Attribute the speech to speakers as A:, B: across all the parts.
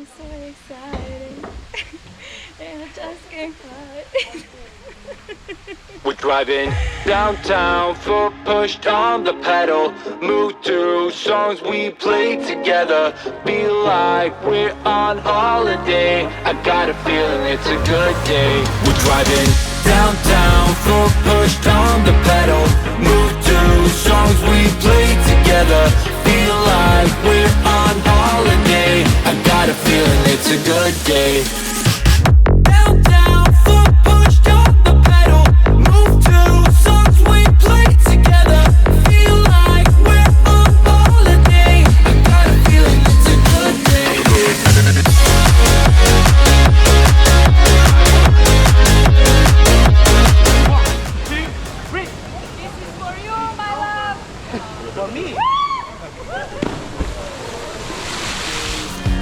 A: so exciting. And I just can't hide.
B: We're driving downtown, foot pushed on the pedal. Move to songs we play together. Feel like we're on holiday. I got a feeling it's a good day. We're driving downtown, foot pushed on the pedal. Move to songs we play together. Feel like we're on holiday. I got a feeling it's a good day.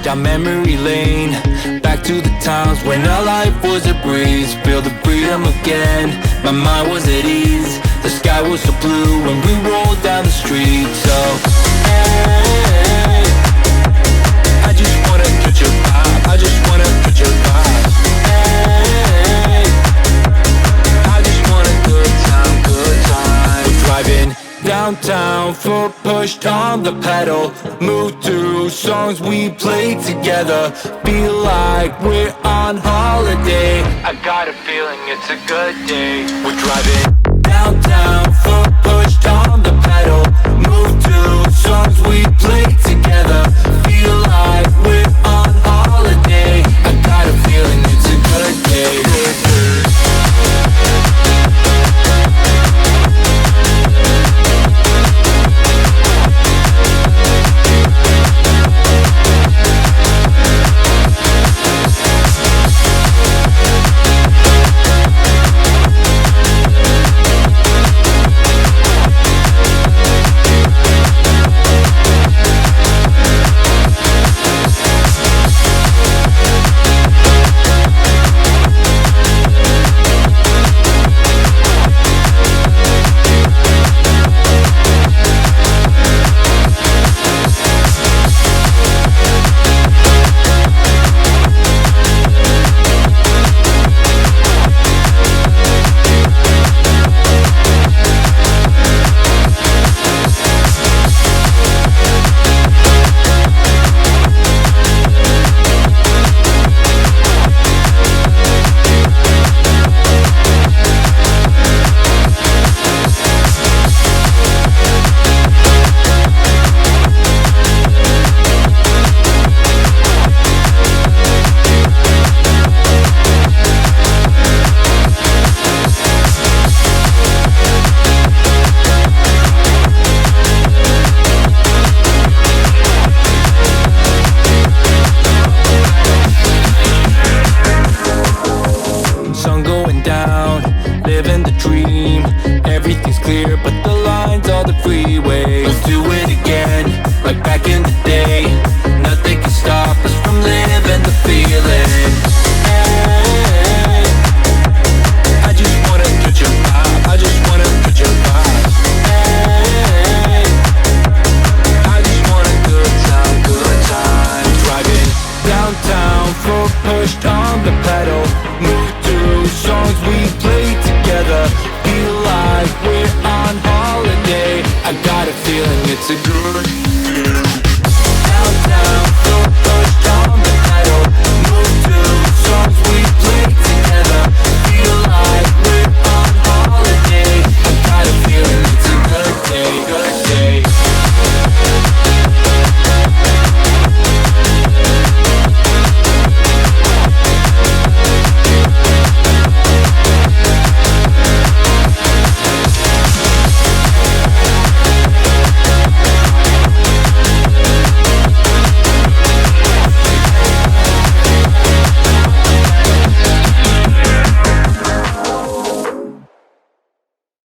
B: Down memory lane, back to the times when our life was a breeze. Feel the freedom again, my mind was at ease. The sky was so blue when we rolled down the street. So, hey, I just wanna touch your vibe, I just wanna touch your vibe. Hey, I just want a good time, good time. We're driving downtown, foot pushed on the pedal. Move to songs we play together. Feel like we're on holiday. I got a feeling it's a good day. We're driving downtown, foot pushed on the pedal. Move to songs we play together. Feel like we're on holiday. I got a feeling it's a good day. Living the dream, everything's clear, but the lines on the freeway. Let's do it again, like back in the day. Nothing can stop us from living the feeling. Hey, I just wanna touch your vibe, I just wanna touch your vibe. Hey, I just want a good time, good time. Driving downtown, foot pushed on the pedal. Move to songs we play together. Feel like we're on holiday. I got a feeling it's a good